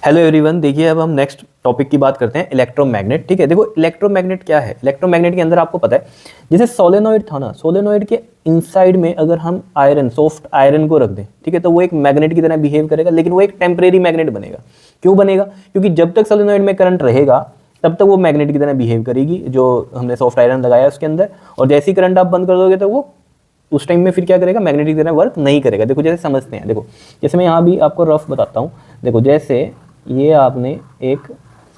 Hello everyone, देखिए अब हम नेक्स्ट टॉपिक की बात करते हैं इलेक्ट्रोमैग्नेट। ठीक है, देखो इलेक्ट्रोमैग्नेट क्या है। इलेक्ट्रोमैग्नेट के अंदर आपको पता है जैसे सोलेनॉइड था ना, सोलेनॉइड के इनसाइड में अगर हम आयरन, सॉफ्ट आयरन को रख दें, ठीक है, तो वो एक मैग्नेट की तरह बिहेव करेगा, लेकिन वो एक टेम्परेरी मैग्नेट बनेगा। क्यों बनेगा? क्योंकि जब तक सोलेनॉइड में करंट रहेगा तब तक वो मैग्नेट की तरह बिहेव करेगी, जो हमने सॉफ्ट आयरन लगाया उसके अंदर। और जैसे ही करंट आप बंद कर दोगे तो वो उस टाइम में फिर क्या करेगा, मैग्नेट की तरह वर्क नहीं करेगा। देखो जैसे समझते हैं, देखो जैसे मैं यहाँ भी आपको रफ बताता हूँ। देखो जैसे ये आपने एक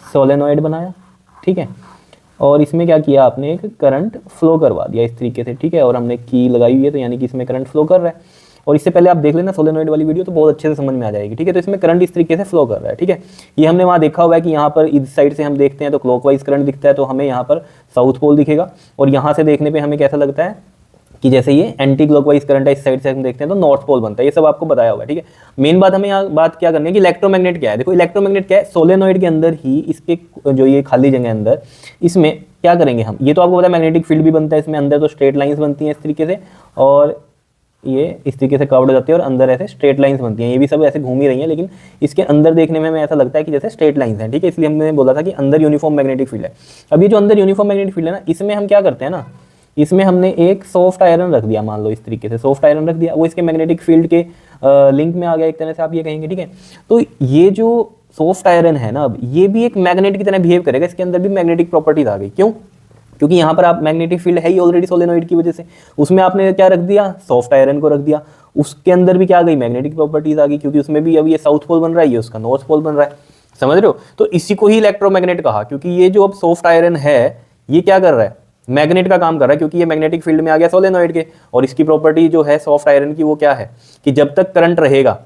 सोलेनॉइड बनाया, ठीक है, और इसमें क्या किया आपने, एक करंट फ्लो करवा दिया इस तरीके से, ठीक है, और हमने की लगाई हुई है तो यानी कि इसमें करंट फ्लो कर रहा है। और इससे पहले आप देख लेना सोलेनॉइड वाली वीडियो, तो बहुत अच्छे से समझ में आ जाएगी। ठीक है, तो इसमें करंट इस तरीके से फ्लो कर रहा है। ठीक है, ये हमने वहाँ देखा हुआ है कि यहाँ पर इस साइड से हम देखते हैं तो क्लॉकवाइज करंट दिखता है, तो हमें यहाँ पर साउथ पोल दिखेगा। और यहाँ से देखने पर हमें कैसा लगता है कि जैसे ये एंटी क्लॉकवाइज करंट है, इस साइड से हम देखते हैं तो नॉर्थ पोल बनता है। ये सब आपको बताया होगा। ठीक है, मेन बात हमें यहाँ बात क्या करनी है कि इलेक्ट्रोमैग्नेट क्या है। देखो इलेक्ट्रोमैग्नेट क्या है, सोलेनॉइड के अंदर ही इसके जो ये खाली जगह अंदर, इसमें क्या करेंगे हम, ये तो आपको पता है मैग्नेटिक फील्ड भी बनता है इसमें अंदर, तो स्ट्रेट लाइंस बनती हैं इस तरीके से, और ये इस तरीके से कर्व्ड हो जाती है और अंदर ऐसे स्ट्रेट लाइंस बनती हैं। ये भी सब ऐसे घूम ही रही हैं, लेकिन इसके अंदर देखने में हमें ऐसा लगता है कि जैसे स्ट्रेट लाइंस हैं। ठीक है, इसलिए हमने बोला था कि अंदर यूनिफॉर्म मैग्नेटिक फील्ड है। अब ये जो अंदर यूनिफॉर्म मैग्नेटिक फील्ड है ना, इसमें हम क्या करते हैं ना, इसमें हमने एक सॉफ्ट आयरन रख दिया, मान लो इस तरीके से सॉफ्ट आयरन रख दिया, वो इसके मैग्नेटिक फील्ड के लिंक में आ गया एक तरह से, आप ये कहेंगे। ठीक है, तो ये जो सॉफ्ट आयरन है ना, अब ये भी एक मैग्नेट की तरह बिहेव करेगा, इसके अंदर भी मैग्नेटिक प्रॉपर्टीज आ गई। क्यों? क्योंकि यहाँ पर आप मैग्नेटिक फील्ड है ही ऑलरेडी सोलेनॉइड की वजह से, उसमें आपने क्या रख दिया, सॉफ्ट आयरन को रख दिया, उसके अंदर भी क्या आ गई, मैग्नेटिक प्रॉपर्टीज आ गई, क्योंकि उसमें भी अब ये साउथ पोल बन रहा है, ये उसका नॉर्थ पोल बन रहा है। समझ रहे हो? तो इसी को ही इलेक्ट्रोमैग्नेट कहा, क्योंकि ये जो अब सॉफ्ट आयरन है ये क्या कर रहा है, मैग्नेट का काम कर रहा है, क्योंकि ये मैग्नेटिक फील्ड में आ गया सोलेनॉइड के। और इसकी प्रॉपर्टी जो है सॉफ्ट आयरन की, वो क्या है कि जब तक करंट रहेगा,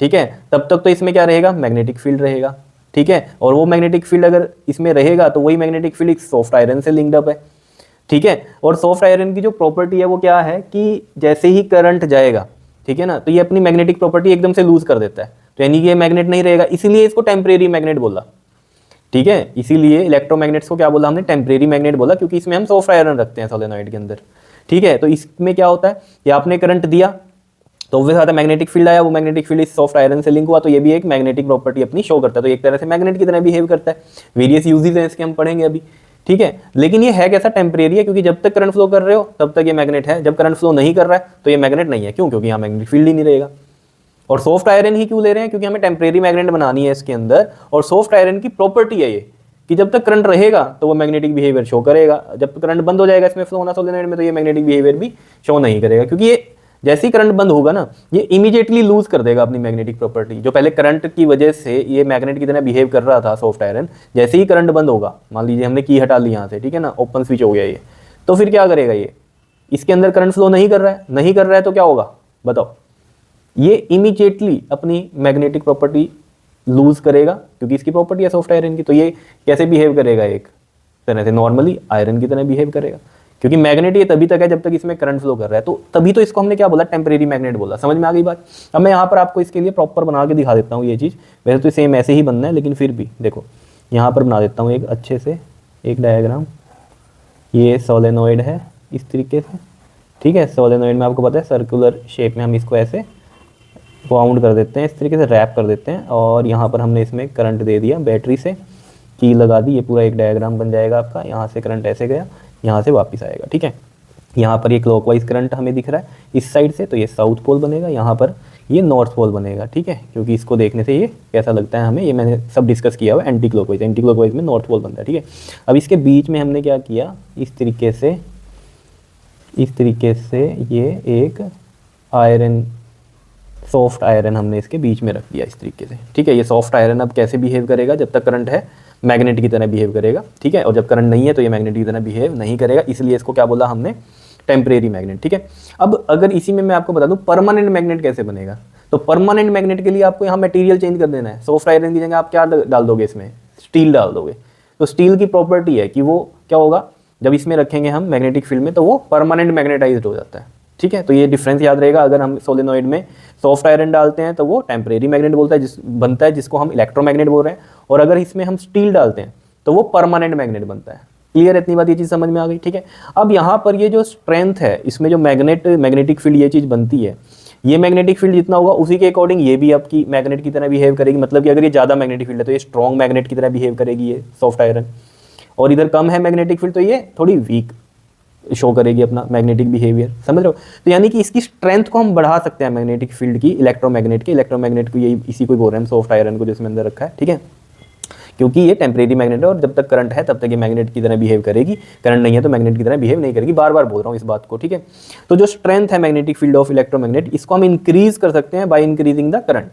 ठीक है, तब तक तो इसमें क्या रहेगा, मैग्नेटिक फील्ड रहेगा। ठीक है, और वो मैग्नेटिक फील्ड अगर इसमें रहेगा तो वही मैग्नेटिक फील्ड सॉफ्ट आयरन से लिंक्ड अप है। ठीक है, और सॉफ्ट आयरन की जो प्रॉपर्टी है वो क्या है कि जैसे ही करंट जाएगा, ठीक है ना, तो ये अपनी मैग्नेटिक प्रॉपर्टी एकदम से लूज कर देता है, तो यानी कि ये मैग्नेट नहीं रहेगा, इसीलिए इसको टेम्परेरी मैग्नेट बोला। ठीक है, इसीलिए इलेक्ट्रोमैग्नेट्स को क्या बोला हमने, टेम्परेरी मैग्नेट बोला, क्योंकि इसमें हम सॉफ्ट आयरन रखते हैं सोलेनॉइड के अंदर। ठीक है, तो इसमें क्या होता है कि आपने करंट दिया तो वो साथ मैग्नेटिक फील्ड आया, वो मैग्नेटिक फील्ड इस सॉफ्ट आयरन से लिंक हुआ, तो ये भी एक मैग्नेटिक प्रॉपर्टी अपनी शो करता है, तो एक तरह से मैग्नेट की तरह बिहेव करता है। वेरियस यूजेस हैं इसके, हम पढ़ेंगे अभी। ठीक है, लेकिन ये है कैसा, टेम्परेरी है, क्योंकि जब तक करंट फ्लो कर रहे हो तब तक ये मैग्नेट है, जब करंट फ्लो नहीं कर रहा है तो ये मैग्नेट नहीं है। क्यों? क्योंकि यहाँ मैग्नेटिक फील्ड ही नहीं रहेगा। और सॉफ्ट आयरन ही क्यों ले रहे हैं, क्योंकि हमें टेम्परेरी मैग्नेट बनानी है इसके अंदर, और सॉफ्ट आयरन की प्रॉपर्टी है ये कि जब तक करंट रहेगा तो वो मैग्नेटिक बिहेवियर शो करेगा, जब करंट बंद हो जाएगा इसमें फ्लो होना सोलेनॉइड में तो ये मैग्नेटिक बिहेवियर भी शो नहीं करेगा, क्योंकि ये जैसे ही करंट बंद होगा ना, ये इमीडिएटली लूज कर देगा अपनी मैग्नेटिक प्रॉपर्टी। जो पहले करंट की वजह से ये मैग्नेट की तरह बिहेव कर रहा था सॉफ्ट आयरन, जैसे ही करंट बंद होगा, मान लीजिए हमने की हटा ली यहाँ से, ठीक है ना, ओपन स्विच हो गया ये, तो फिर क्या करेगा, ये इसके अंदर करंट फ्लो नहीं कर रहा है, नहीं कर रहा है तो क्या होगा बताओ, ये इमीडिएटली अपनी मैग्नेटिक प्रॉपर्टी लूज करेगा, क्योंकि इसकी प्रॉपर्टी है सॉफ्ट आयरन की। तो ये कैसे बिहेव करेगा, एक तरह से नॉर्मली आयरन की तरह बिहेव करेगा, क्योंकि मैग्नेट ये तभी तक है जब तक इसमें करंट फ्लो कर रहा है, तो तभी तो इसको हमने क्या बोला, टेम्परेरी मैग्नेट बोला। समझ में आ गई बात? अब मैं यहाँ पर आपको इसके लिए प्रॉपर बना के दिखा देता हूँ ये चीज़। वैसे तो सेम ऐसे ही बनना है, लेकिन फिर भी देखो यहाँ पर बना देता हूँ एक अच्छे से एक डायग्राम। ये सोलेनॉइड है इस तरीके से, ठीक है, सोलेनॉइड में आपको पता है सर्कुलर शेप में हम इसको ऐसे बाउंड कर देते हैं, इस तरीके से रैप कर देते हैं, और यहाँ पर हमने इसमें करंट दे दिया, बैटरी से की लगा दी, ये पूरा एक डायग्राम बन जाएगा आपका। यहाँ से करंट ऐसे गया, यहाँ से वापस आएगा। ठीक है, यहाँ पर ये क्लॉकवाइज करंट हमें दिख रहा है इस साइड से, तो ये साउथ पोल बनेगा, यहाँ पर ये नॉर्थ पोल बनेगा। ठीक है, क्योंकि इसको देखने से ये कैसा लगता है हमें, ये मैंने सब डिस्कस किया हुआ है, एंटी क्लॉकवाइज में नॉर्थ पोल बनता है। ठीक है, अब इसके बीच में हमने क्या किया, इस तरीके से ये एक आयरन, सॉफ्ट आयरन हमने इसके बीच में रख दिया इस तरीके से। ठीक है, ये सॉफ्ट आयरन अब कैसे बिहेव करेगा, जब तक करंट है मैग्नेट की तरह बिहेव करेगा। ठीक है, और जब करंट नहीं है तो ये मैग्नेट की तरह बिहेव नहीं करेगा, इसलिए इसको क्या बोला हमने, टेम्परेरी मैग्नेट। ठीक है, अब अगर इसी में मैं आपको बता दूं परमानेंट मैग्नेट कैसे बनेगा, तो परमानेंट मैग्नेट के लिए आपको यहाँ मटेरियल चेंज कर देना है। सॉफ्ट आयरन की जगह आप क्या डाल दोगे, इसमें स्टील डाल दोगे। तो स्टील की प्रॉपर्टी है कि वो क्या होगा, जब इसमें रखेंगे हम मैग्नेटिक फील्ड में तो वो परमानेंट मैग्नेटाइज्ड हो जाता है। ठीक है, तो ये डिफरेंस याद रहेगा। अगर हम सोलेनॉइड में सॉफ्ट आयरन डालते हैं तो वो टेम्परेरी मैग्नेट बनता है, जिसको हम इलेक्ट्रोमैग्नेट बोल रहे हैं, और अगर इसमें हम स्टील डालते हैं तो वो परमानेंट मैग्नेट बनता है। क्लियर है इतनी बात, ये चीज़ समझ में आ गई, ठीक है। अब यहाँ पर ये जो स्ट्रेंथ है, इसमें जो मैग्नेटिक फील्ड ये चीज़ बनती है, ये मैग्नेटिक फील्ड जितना होगा उसी के अकॉर्डिंग ये भी आपकी मैग्नेट की तरह बिहेव करेगी। मतलब कि अगर ये ज़्यादा मैग्नेटिक फील्ड है तो ये स्ट्रॉन्ग मैग्नेट की तरह बिहेव करेगी ये सॉफ्ट आयरन, और इधर कम है मैग्नेटिक फील्ड तो ये थोड़ी वीक शो करेगी अपना मैग्नेटिक बिहेवियर, समझ रहे हो। तो यानी कि इसकी स्ट्रेंथ को हम बढ़ा सकते हैं मैग्नेटिक फील्ड की, इलेक्ट्रोमैग्नेट को, यही इसी को बोल रहे हैं सॉफ्ट आयरन को जिसमें अंदर रखा है, ठीक है। क्योंकि ये टेम्परेरी मैग्नेट है और जब तक करंट है तब तक ये मैग्नेट की तरह बिहेव करेगी, करंट नहीं है तो मैग्नेट की तरह बिहेव नहीं करेगी। बार बार बोल रहा हूँ इस बात को, ठीक है। तो जो स्ट्रेंथ है मैग्नेटिक फील्ड ऑफ इलेक्ट्रोमैग्नेट, इसको हम इंक्रीज कर सकते हैं बाय इंक्रीजिंग द करंट।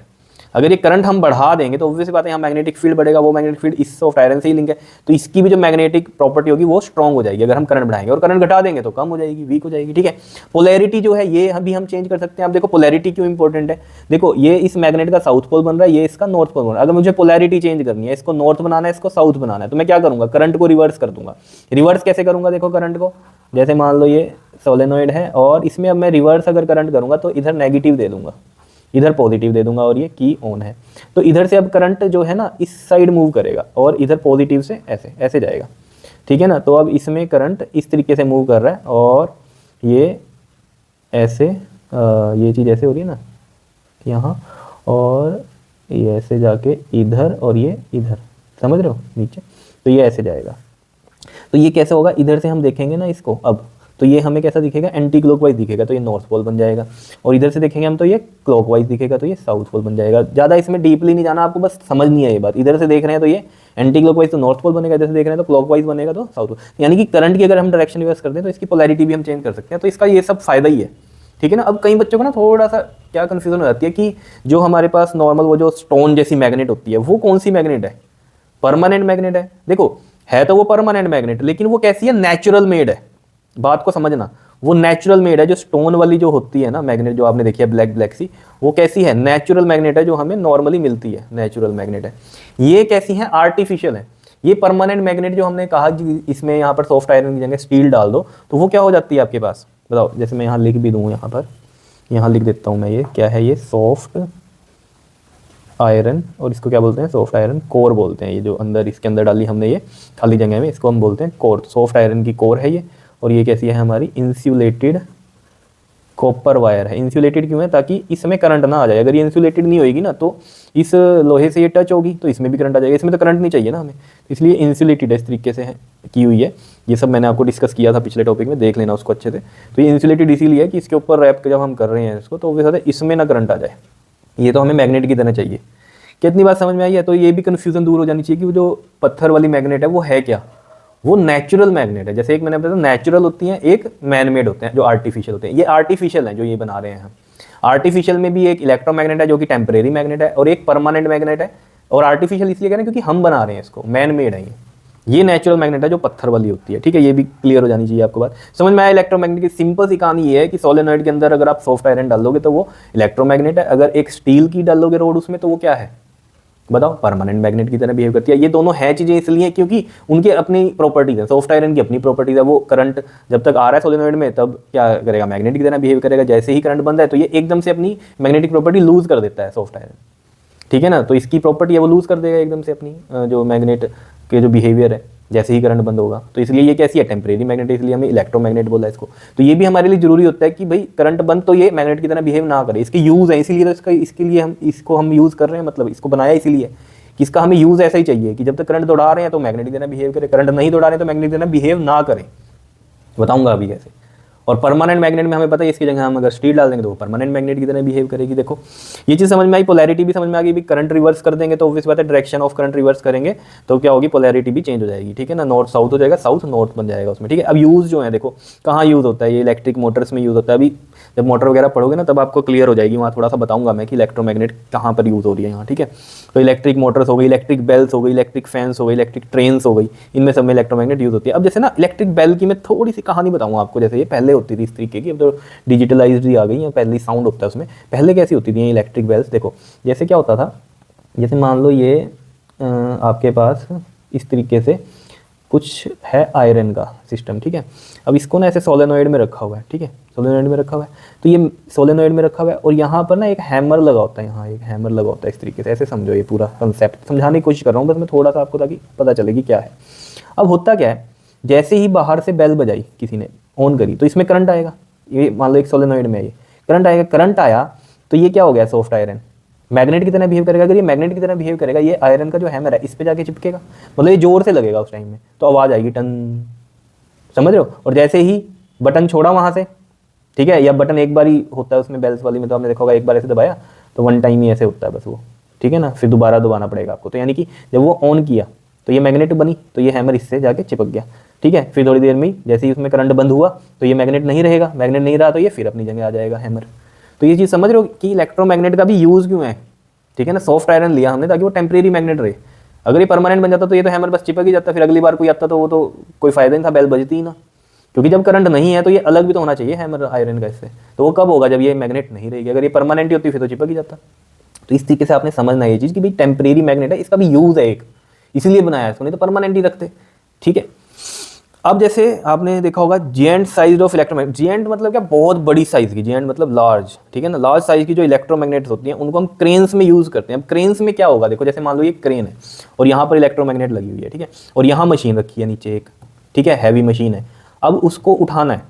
अगर ये करंट हम बढ़ा देंगे तो ऑब्वियस बात है यहाँ मैग्नेटिक फील्ड बढ़ेगा, वो मैग्नेटिक फील्ड इस सॉफ्ट आयरन से ही लिंक है, तो इसकी भी जो मैग्नेटिक प्रॉपर्टी होगी वो स्ट्रॉन्ग हो जाएगी अगर हम करंट बढ़ाएंगे, और करंट घटा देंगे तो कम हो जाएगी, वीक हो जाएगी, ठीक है। पोलैरिटी जो है ये अभी हम चेंज कर सकते हैं। अब देखो पोलैरिटी क्यों इंपॉर्टेंट है, देखो ये इस मैग्नेट का साउथ पोल बन रहा है, ये इसका नॉर्थ पोल बन रहा है। अगर मुझे पोलैरिटी चेंज करनी है, इसको नॉर्थ बनाना है, इसको साउथ बनाना है, तो मैं क्या करूँगा, करंट को रिवर्स कर दूंगा। रिवर्स कैसे करूँगा, देखो करंट को, जैसे मान लो ये सोलेनॉइड है और इसमें अब मैं रिवर्स अगर करंट करूँगा तो इधर नेगेटिव दे दूंगा, इधर पॉजिटिव दे दूंगा, और ये की ऑन है, तो इधर से अब करंट जो है ना इस साइड मूव करेगा और इधर पॉजिटिव से ऐसे ऐसे जाएगा, ठीक है ना। तो अब इसमें करंट इस तरीके से मूव कर रहा है और ये ऐसे ये चीज़ ऐसे हो रही है ना यहाँ, और ये ऐसे जाके इधर और ये इधर, समझ रहे हो नीचे, तो ये ऐसे जाएगा। तो ये कैसे होगा, इधर से हम देखेंगे ना इसको अब, तो ये हमें कैसा दिखेगा, एंटी क्लॉकवाइज दिखेगा, तो ये नॉर्थ पोल बन जाएगा, और इधर से देखेंगे हम तो ये क्लॉकवाइज दिखेगा, तो ये साउथ पोल बन जाएगा। ज़्यादा इसमें डीपली नहीं जाना, आपको बस समझनी है ये बात। इधर से देख रहे हैं तो ये एंटी क्लॉकवाइज तो नॉर्थ पोल बनेगा, इधर से देख रहे हैं तो क्लॉकवाइज बनेगा तो साउथ पोल। यानी कि करंट की अगर हम डायरेक्शन रिवर्स कर दें तो इसकी पोलैरिटी भी हम चेंज कर सकते हैं, तो इसका ये सब फायदा ही है, ठीक है ना। अब कई बच्चों को ना थोड़ा सा क्या कन्फ्यूजन हो जाती है कि जो हमारे पास नॉर्मल वो जो स्टोन जैसी मैग्नेट होती है वो कौन सी मैग्नेट है, परमानेंट मैग्नेट है। देखो है तो वो परमानेंट मैग्नेट, लेकिन वो कैसी है, नेचुरल मेड है, बात को समझना, वो नेचुरल मेड है। जो स्टोन वाली जो होती है ना मैग्नेट जो आपने देखी है ब्लैक ब्लैक सी, वो कैसी है, नेचुरल मैग्नेट है, जो हमें नॉर्मली मिलती है, नेचुरल मैग्नेट है। ये कैसी है, आर्टिफिशियल है। ये परमानेंट मैग्नेट जो हमने कहा कि इसमें यहाँ पर सॉफ्ट आयरन की जगह स्टील डाल दो तो वो क्या हो जाती है आपके पास, बताओ। जैसे मैं यहाँ लिख भी दूँ, यहाँ पर यहाँ लिख देता हूँ मैं, ये क्या है, ये सॉफ्ट आयरन, और इसको क्या बोलते हैं, सॉफ्ट आयरन कोर बोलते हैं। ये जो अंदर इसके अंदर डाली हमने ये खाली जगह में, इसको हम बोलते हैं कोर, सॉफ्ट आयरन की कोर है ये। और ये कैसी है हमारी, इंसुलेटेड कॉपर वायर है। इंसुलेटेड क्यों है, ताकि इसमें करंट ना आ जाए। अगर ये इंसुलेटेड नहीं होएगी ना तो इस लोहे से ये टच होगी तो इसमें भी करंट आ जाएगा, इसमें तो करंट नहीं चाहिए ना हमें, इसलिए इंसुलेटेड है, इस तरीके से है की हुई है। ये सब मैंने आपको डिस्कस किया था पिछले टॉपिक में, देख लेना उसको अच्छे से। तो ये इंसुलेटेड इसीलिए है कि इसके ऊपर रैप जब हम कर रहे हैं इसको तो वो इसमें ना करंट आ जाए, ये तो हमें मैग्नेट की तरह चाहिए। कितनी बात समझ में आई है। तो ये भी कन्फ्यूजन दूर हो जानी चाहिए कि वो जो पत्थर वाली मैग्नेट है वो है क्या, वो नेचुरल मैग्नेट है। जैसे एक मैंने बताया नेचुरल होती हैं, एक मैन मेड होते हैं जो आर्टिफिशियल होते हैं। ये आर्टिफिशियल हैं जो ये बना रहे हैं हम। आर्टिफिशियल में भी एक इलेक्ट्रोमैग्नेट है जो कि टेम्परेरी मैग्नेट है, और एक परमानेंट मैग्नेट है। और आर्टिफिशियल इसलिए कह रहे हैं क्योंकि हम बना रहे हैं इसको, मैन मेड है ये नेचुरल मैग्नेट है जो पत्थर वाली होती है, ठीक है। ये भी क्लियर हो जानी चाहिए आपको बात, समझ में आया। इलेक्ट्रोमैग्नेट की सिंपल सी कहानी ये है कि सोलेनॉइड के अंदर अगर आप सॉफ्ट आयरन डाल दोगे तो वो इलेक्ट्रोमैग्नेट है, अगर एक स्टील की डाल दोगे रोड उसमें तो वो क्या है, बताओ, परमानेंट मैग्नेट की तरह बिहेव करती है। ये दोनों है चीजें इसलिए क्योंकि उनके अपनी प्रॉपर्टीज है, सॉफ्ट आयरन की अपनी प्रॉपर्टीज है। वो करंट जब तक आ रहा है सोलेनॉइड में तब क्या करेगा, मैग्नेट की तरह बिहेव करेगा। जैसे ही करंट बंद है तो ये एकदम से अपनी मैग्नेटिक प्रॉपर्टी लूज कर देता है सॉफ्ट आयरन, ठीक है ना। तो इसकी प्रॉपर्टी है वो लूज कर देगा एकदम से अपनी जो मैग्नेट के जो बिहेवियर है जैसे ही करंट बंद होगा। तो इसलिए ये कैसी है, टेम्परेरी मैग्नेट, इसलिए हमें इलेक्ट्रोमैग्नेट बोला इसको। तो ये भी हमारे लिए जरूरी होता है कि भाई करंट बंद तो ये मैग्नेट की तरह बिहेव ना करे, इसके यूज है, इसीलिए तो इसके लिए हम इसको हम यूज कर रहे हैं, मतलब इसको बनाया इसीलिए कि इसका हमें यूज ऐसा ही चाहिए कि जब तक करंट दौड़ा रहे हैं तो मैग्नेट की तरह बिहेव करे, करंट नहीं दौड़ा रहे हैं तो मैग्नेट की तरह बिहेव ना करें। बताऊंगा अभी कैसे। और परमानेंट मैग्नेट में हमें पता है इसकी जगह हम अगर स्टील डाल देंगे तो वो परमानेंट मैग्नेट की तरह बिहेव करेगी। देखो ये चीज़ समझ में आई, पोलैरिटी भी समझ में आ गई। भी करंट रिवर्स कर देंगे तो ऑब्वियस बात है डायरेक्शन ऑफ करंट रिवर्स करेंगे तो क्या होगी, पोलैरिटी भी चेंज हो जाएगी, ठीक है ना। नॉर्थ साउथ हो जाएगा, साउथ नॉर्थ बन जाएगा उसमें, ठीक है। अब यूज़ जो है देखो कहाँ यूज़ होता है, ये इलेक्ट्रिक मोटर्स में यूज़ होता है। अभी जब मोटर वगैरह पढ़ोगे ना तब आपको क्लियर हो जाएगी, वहाँ थोड़ा सा बताऊंगा मैं कि इलेक्ट्रोमैग्नेट कहाँ पर यूज़ हो रही है यहाँ, ठीक है। तो इलेक्ट्रिक मोटर्स हो गई, इलेक्ट्रिक बेल्स हो गई, इलेक्ट्रिक फैंस हो गई, इलेक्ट्रिक ट्रेन्स हो गई, इनमें सब में इलेक्ट्रोमैग्नेट यूज़ होती है। अब जैसे ना इलेक्ट्रिक बेल की मैं थोड़ी सी कहानी बताऊँगा आपको। जैसे ये पहले होती थी इस तरीके की, अब तो डिजिटलाइज्ड ही आ गई है, पहले साउंड होता है उसमें। पहले कैसी होती थी इलेक्ट्रिक बेल्स, देखो जैसे क्या होता था, जैसे मान लो ये आपके पास इस तरीके से कुछ है आयरन का सिस्टम, ठीक है। अब इसको ना ऐसे सोलेनॉइड में रखा हुआ है, ठीक है, सोलेनॉइड में रखा हुआ है। तो ये सोलेनॉइड में रखा हुआ है और यहाँ पर ना एक हैमर लगा होता है, यहाँ एक हैमर लगा होता है इस तरीके से, ऐसे समझो। ये पूरा कंसेप्ट समझाने की कोशिश कर रहा हूँ बस मैं थोड़ा सा आपको, ताकि पता चलेगी क्या है। अब होता क्या है जैसे ही बाहर से बेल बजाई किसी ने, ऑन करी, तो इसमें करंट आएगा। ये मान लो एक सोलेनॉइड में ये करंट आएगा, करंट आया तो ये क्या हो गया, सॉफ्ट आयरन मैग्नेट की तरह बिहेव करेगा। अगर ये मैग्नेट की तरह बिहेव करेगा, ये आयरन का जो हैमर है इस पे जाके चिपकेगा, मतलब ये जोर से लगेगा उस टाइम में, तो आवाज़ आएगी टन, समझ रहे हो। और जैसे ही बटन छोड़ा वहाँ से, ठीक है, या बटन एक बार ही होता है उसमें बेल्स वाली में, तो आपने देखा होगा एक बार ऐसे दबाया तो वन टाइम ही ऐसे होता है बस वो, ठीक है ना, फिर दोबारा दबाना पड़ेगा आपको। तो यानी कि जब वो ऑन किया तो ये मैग्नेट बनी, तो ये हैमर इससे जाके चिपक गया, ठीक है। फिर थोड़ी देर में जैसे ही उसमें करंट बंद हुआ तो ये मैग्नेट नहीं रहेगा, मैग्नेट नहीं रहा तो ये फिर अपनी जगह आ जाएगा हैमर। तो ये चीज़ समझ रहे हो कि इलेक्ट्रोमैग्नेट का भी यूज़ क्यों है, ठीक है ना। सॉफ्ट आयरन लिया हमने ताकि वो टेम्परेरी मैग्नेट रहे। अगर ये परमानेंट बन जाता तो ये तो हैमर बस चिपक ही जाता, फिर अगली बार कोई आता तो वो तो कोई फायदा नहीं था, बेल बजती ही ना। क्योंकि जब करंट नहीं है तो ये अलग भी तो होना चाहिए हैमर आयरन का इससे, तो वो कब होगा, जब ये मैग्नेट नहीं रहेगी। अगर ये परमानेंट ही होती फिर तो चिपक ही जाता। तो इस तरीके से आपने समझना ये चीज़ कि भाई टेम्परेरी मैग्नेट है, इसका भी यूज़ है एक, इसीलिए बनाया है इसको, नहीं तो परमानेंट ही रखते, ठीक है। अब जैसे आपने देखा होगा जिएंट साइज ऑफ इलेक्ट्रोमैग्नेट, जिएंट मतलब क्या, बहुत बड़ी साइज की, जिएंट मतलब लार्ज, ठीक है ना। लार्ज साइज की जो इलेक्ट्रोमैग्नेट्स होती हैं उनको हम क्रेन्स में यूज़ करते हैं। अब क्रेन्स में क्या होगा, देखो जैसे मान लो ये क्रेन है और यहाँ पर इलेक्ट्रोमैग्नेट लगी हुई है, ठीक है, और यहाँ मशीन रखी है नीचे एक, ठीक है, हैवी मशीन है। अब उसको उठाना है,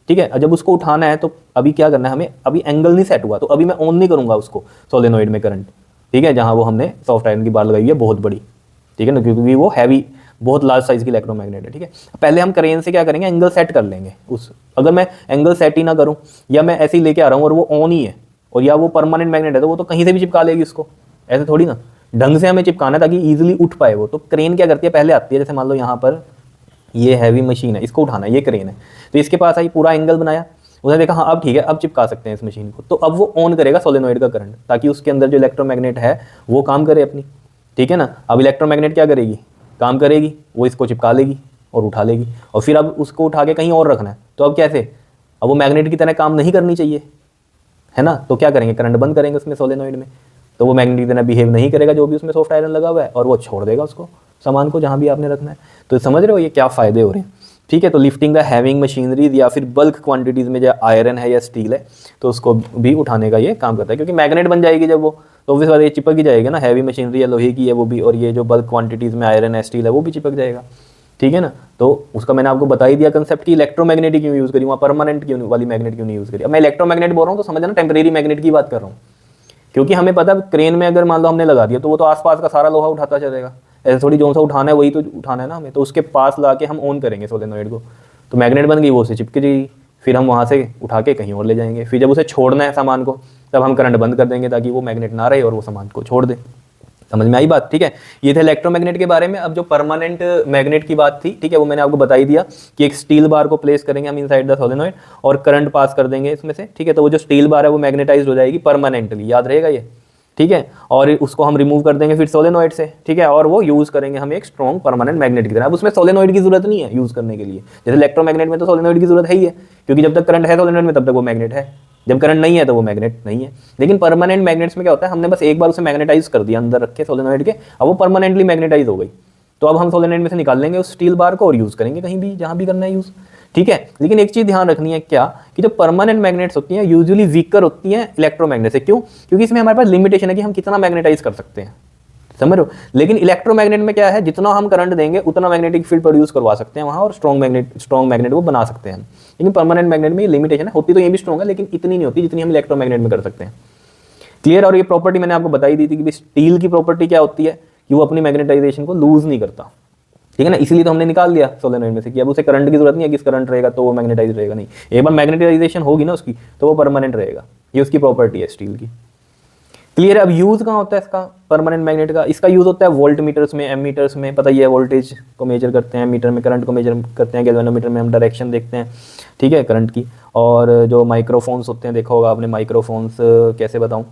ठीक है, जब उसको उठाना है तो अभी क्या करना है हमें, अभी एंगल नहीं सेट हुआ तो अभी मैं ऑन नहीं करूँगा उसको सोलेनोइड में करंट, ठीक है, जहाँ वो हमने सॉफ्ट आयरन की बार लगाई हुई है बहुत बड़ी, ठीक है ना, क्योंकि वो हैवी बहुत लार्ज साइज की इलेक्ट्रोमैग्नेट है, ठीक है। पहले हम क्रेन से क्या करेंगे, एंगल सेट कर लेंगे उस, अगर मैं एंगल सेट ही ना करूं या मैं ऐसे ही लेके आ रहा हूं और वो ऑन ही है और या वो परमानेंट मैग्नेट है तो वो तो कहीं से भी चिपका लेगी उसको, ऐसे थोड़ी ना, ढंग से हमें चिपकाना है ताकि ईजिली उठ पाए वो। तो क्रेन क्या करती है, पहले आती है, जैसे मान लो यहाँ पर ये हैवी मशीन है, इसको उठाना है, ये क्रेन है, तो इसके पास आई, पूरा एंगल बनाया, उसने देखा हाँ अब ठीक है, अब चिपका सकते हैं इस मशीन को, तो अब वो ऑन करेगा सोलेनोइड का करंट ताकि उसके अंदर जो इलेक्ट्रोमैग्नेट है वो काम करे अपनी, ठीक है ना। अब इलेक्ट्रोमैग्नेट क्या करेगी, काम करेगी, वो इसको चिपका लेगी और उठा लेगी, और फिर अब उसको उठा के कहीं और रखना है, तो अब कैसे, अब वो मैग्नेट की तरह काम नहीं करनी चाहिए, है ना, तो क्या करेंगे, करंट बंद करेंगे उसमें सोलेनोइड में, तो वो मैग्नेट की तरह बिहेव नहीं करेगा जो भी उसमें सॉफ्ट आयरन लगा हुआ है, और वो छोड़ देगा उसको, सामान को जहाँ भी आपने रखना है। तो समझ रहे हो ये क्या फ़ायदे हो रहे हैं, ठीक है। तो लिफ्टिंग द हैविंग मशीनरीज या फिर बल्क क्वांटिटीज़ में जो आयरन है या स्टील है तो उसको भी उठाने का ये काम करता है, क्योंकि मैग्नेट बन जाएगी जब वो, तो ऑब्वियस बात ये चिपक ही जाएगी ना, हैवी मशीनरी या लोहे की है वो भी, और ये जो बल्क क्वांटिटीज़ में आयरन है स्टील है वो भी चिपक जाएगा, ठीक है ना। तो उसका मैंने आपको बता ही दिया कंसेप्ट कि इलेक्ट्रोमैग्नेटिक क्यों यूज़ करी, वहाँ परमानेंट क्यों वाली मैग्नेट क्यों नहीं यूज़ करी। अब मैं इलेक्ट्रोमैग्नेट बोल रहा हूँ तो समझना टेम्परेरी मैग्नेट की बात कर रहा हूँ, क्योंकि हमें पता है क्रेन में अगर मान लो हमने लगा दिया तो वो तो आसपास का सारा लोहा उठाता चलेगा, ऐसे थोड़ी जो सा उठाना है वही तो उठाना है ना हमें, तो उसके पास ला के हम ऑन करेंगे सोलेनोइड को, तो मैग्नेट बन गई, वो उसे चिपक जाएगी, फिर हम वहाँ से उठा के कहीं और ले जाएंगे, फिर जब उसे छोड़ना है सामान को तब हम करंट बंद कर देंगे ताकि वो मैग्नेट ना रहे और वो सामान को छोड़ दे। समझ में आई बात, ठीक है। ये थे इलेक्ट्रोमैग्नेट के बारे में। अब जो परमानेंट मैग्नेट की बात थी, ठीक है, वो मैंने आपको बता ही दिया कि एक स्टील बार को प्लेस करेंगे हम इनसाइड द सोलेनोइड और करंट पास कर देंगे इसमें से, ठीक है, तो वो जो स्टील बार है वो मैग्नेटाइज हो जाएगी परमानेंटली, याद रहेगा ये, ठीक है। और उसको हम रिमूव कर देंगे फिर सोलेनोइड से, ठीक है, और वो यूज़ करेंगे हम एक स्ट्रॉन्ग परमानेंट मैग्नेट की तरह। अब उसमें सोलेनोइड की जरूरत नहीं है यूज़ करने के लिए, जैसे इलेक्ट्रोमैग्नेट में तो सोलेनोइड की जरूरत है ही है, क्योंकि जब तक करंट है सोलेनोइड में तब तक वो मैग्नेट है, जब करंट नहीं है तो वो मैग्नेट नहीं है। लेकिन परमानेंट मैग्नेट्स में क्या होता है, हमने बस एक बार उसे मैग्नेटाइज कर दिया अंदर रखे सोलेनोइड के, अब वो परमानेंटली मैग्नेटाइज हो गई, तो अब हम सोलेनोइड में से निकाल लेंगे उस स्टील बार को और यूज़ करेंगे कहीं भी जहाँ भी करना है यूज़, ठीक है। लेकिन एक चीज़ ध्यान रखनी है क्या, कि जो परमानेंट मैग्नेट्स होती हैं यूजुअली वीकर होती हैं इलेक्ट्रोमैग्नेट से, क्यों, क्योंकि इसमें हमारे पास लिमिटेशन है कि हम कितना मैग्नेटाइज कर सकते हैं, समझ रहे हो। लेकिन इलेक्ट्रोमैग्नेट में क्या है, जितना हम करंट देंगे उतना मैग्नेटिक फील्ड प्रोड्यूस करवा सकते हैं वहाँ, और स्ट्रॉन्ग मैग्नेट वो बना सकते हैं। लेकिन परमानेंट मैग्नेट में ये लिमिटेशन है, होती तो ये भी स्ट्रॉन्ग है लेकिन इतनी नहीं होती जितनी हम इलेक्ट्रोमैग्नेट में कर सकते हैं, क्लियर। और ये प्रॉपर्टी मैंने आपको बताई दी थी कि स्टील की प्रॉपर्टी क्या होती है कि वो अपनी मैग्नेटाइजेशन को लूज नहीं करता, ठीक है ना, इसीलिए तो हमने निकाल लिया सोलेनोइड में से कि अब उसे करंट की जरूरत नहीं है, किस करंट रहेगा तो वो मैग्नेटाइज रहेगा, नहीं, एक बार मैग्नेटाइजेशन होगी ना उसकी तो वो परमानेंट रहेगा, ये उसकी प्रॉपर्टी है स्टील की, क्लियर है। अब यूज़ कहाँ होता है इसका परमानेंट मैग्नेट का, इसका यूज़ होता है वोल्ट मीटर्स में, एमीटर्स में, पता ही है वोल्टेज को मेजर करते हैं, मीटर में करंट को मेजर करते हैं, गैल्वेनोमीटर में हम डायरेक्शन देखते हैं, ठीक है, करंट की। और जो माइक्रोफोन्स होते हैं, देखा होगा आपने माइक्रोफोन्स, कैसे बताऊँ,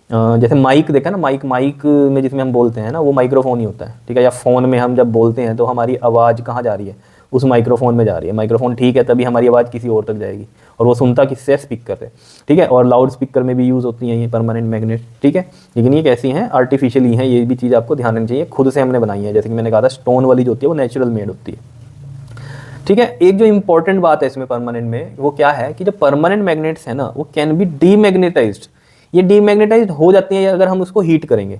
जैसे माइक देखा ना, माइक में जिसमें हम बोलते हैं ना वो माइक्रोफोन ही होता है, ठीक है, या फ़ोन में हम जब बोलते हैं तो हमारी आवाज़ कहाँ जा रही है, उस माइक्रोफोन में जा रही है, माइक्रोफोन ठीक है तभी हमारी आवाज़ किसी और तक जाएगी, और वो सुनता किससे है, स्पीकर से, ठीक है। और लाउड स्पीकर में भी यूज़ होती हैं ये परमानेंट मैग्नेट, ठीक है। लेकिन ये कैसी हैं, आर्टिफिशियल ही हैं, ये भी चीज़ आपको ध्यान रखनी चाहिए, खुद से हमने बनाई है, जैसे कि मैंने कहा था स्टोन वाली जो होती है वो नेचुरल मेड होती है, ठीक है। एक जो इंपॉर्टेंट बात है इसमें परमानेंट में वो क्या है कि जो परमानेंट मैग्नेट्स है ना वो कैन बी डीमैग्नेटाइज्ड, ये डीमैग्नेटाइज्ड हो जाती है अगर हम उसको हीट करेंगे।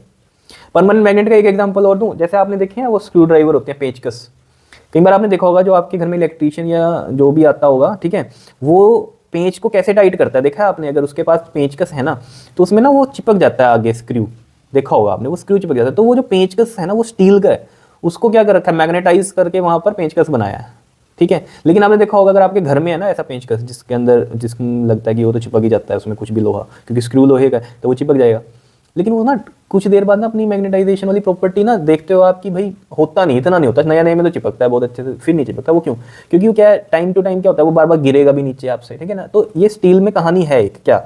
परमानेंट मैग्नेट का एक एग्जांपल और दूं, जैसे आपने देखे हैं वो स्क्रू ड्राइवर होते हैं, पेचकस, कई बार आपने देखा होगा जो आपके घर में इलेक्ट्रीशियन या जो भी आता होगा, ठीक है, वो पेंच को कैसे टाइट करता है, देखा है आपने? अगर उसके पास पेंचकस है ना तो उसमें ना वो चिपक जाता है आगे स्क्रू, देखा होगा आपने, वो स्क्रू चिपक जाता है। तो वो जो पेंचकस है ना वो स्टील का है, उसको क्या कर रखा है, मैग्नेटाइज करके वहां पर पेंचकस बनाया है, ठीक है। लेकिन आपने देखा होगा अगर आपके घर में है ना ऐसा पेंचकस जिसके अंदर जिसको लगता है कि वो तो चिपक ही जाता है उसमें कुछ भी लोहा, क्योंकि स्क्रू लोहे का है तो वो चिपक जाएगा, लेकिन वो ना कुछ देर बाद ना अपनी मैग्नेटाइजेशन वाली प्रॉपर्टी ना देखते हो आप कि भाई होता नहीं, इतना नहीं होता, नया नया में तो चिपकता है बहुत अच्छे से, फिर नहीं चिपकता। वो क्यों? क्योंकि वो क्या है, टाइम टू टाइम क्या होता है, वो बार बार गिरेगा भी नीचे आपसे, ठीक है ना। तो ये स्टील में कहानी है एक क्या,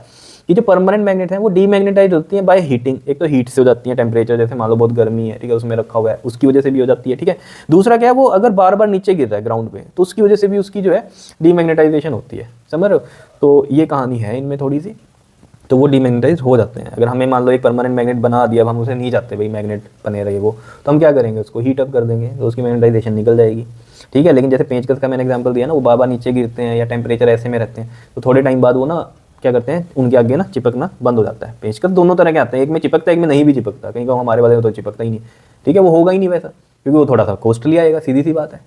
ये जो परमानेंट मैग्नेट है वो डीमैग्नेटाइज होती है बाय हीटिंग। एक तो हीट से हो जाती है, टेम्परेचर जैसे मान लो बहुत गर्मी है, ठीक है, उसमें रखा हुआ है उसकी वजह से भी हो जाती है, ठीक है। दूसरा क्या है, वो अगर बार बार नीचे गिर रहा है ग्राउंड पे तो उसकी वजह से भी उसकी जो है डीमैग्नेटाइजेशन होती है, समझ रहे हो? तो ये कहानी है इनमें थोड़ी सी, तो वो डीमैग्नेटाइज हो जाते हैं। अगर हमें मान लो एक परमानेंट मैग्नेट बना दिया, अब हम उसे नहीं चाहते भाई मैग्नेट बने रहे वो, तो हम क्या करेंगे, उसको हीट अप कर देंगे तो उसकी मैग्नेटाइजेशन निकल जाएगी, ठीक है। लेकिन जैसे पेंचकस का मैंने एग्जांपल दिया ना, वो बार बार नीचे गिरते हैं या टेम्परेचर ऐसे में रहते हैं तो थोड़े टाइम बाद वो ना क्या करते हैं, उनके आगे ना चिपकना बंद हो जाता है। पेंचकस दोनों तरह के आते हैं, एक में चिपकता है एक में नहीं भी चिपकता, कहीं का हमारे वाले में तो चिपकता ही नहीं, ठीक है, वो होगा ही नहीं वैसा, क्योंकि वो थोड़ा सा कॉस्टली आएगा, सीधी सी बात है,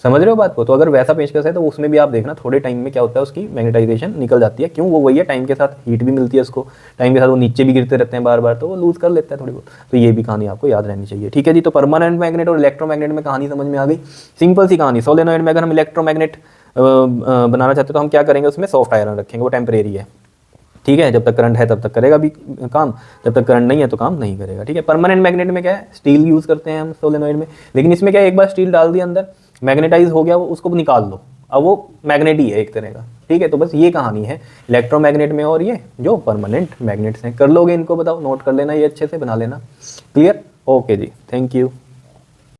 समझ रहे हो बात को? तो अगर वैसा पेंचकस है तो उसमें भी आप देखना थोड़े टाइम में क्या होता है, उसकी मैग्नेटाइजेशन निकल जाती है। क्यों? वो वही है, टाइम के साथ हीट भी मिलती है उसको, टाइम के साथ वो नीचे भी गिरते रहते हैं बार बार, तो वो लूज कर लेता है थोड़ी बहुत। तो ये भी कहानी आपको याद रहनी चाहिए, ठीक है जी। तो परमानेंट मैग्नेट और इलेक्ट्रोमैग्नेट में कहानी समझ में आ गई, सिंपल सी कहानी। सोलेनॉइड में अगर हम इलेक्ट्रोमैग्नेट बनाना चाहते हैं तो हम क्या करेंगे, उसमें सॉफ्ट आयरन रखेंगे, वो टेम्परेरी है, ठीक है, जब तक करंट है तब तक करेगा भी काम, जब तक करंट नहीं है तो काम नहीं करेगा, ठीक है। परमानेंट मैग्नेट में क्या है, स्टील यूज़ करते हैं हम सोलेनॉइड में, लेकिन इसमें क्या है, एक बार स्टील डाल दिया अंदर, मैग्नेटाइज हो गया वो, उसको निकाल लो, अब वो मैग्नेट ही है एक तरह का, ठीक है। तो बस ये कहानी है इलेक्ट्रोमैग्नेट में और ये जो परमानेंट मैग्नेट्स हैं। कर लोगे इनको, बताओ, नोट कर लेना ये अच्छे से, बना लेना, क्लियर? ओके जी, थैंक यू।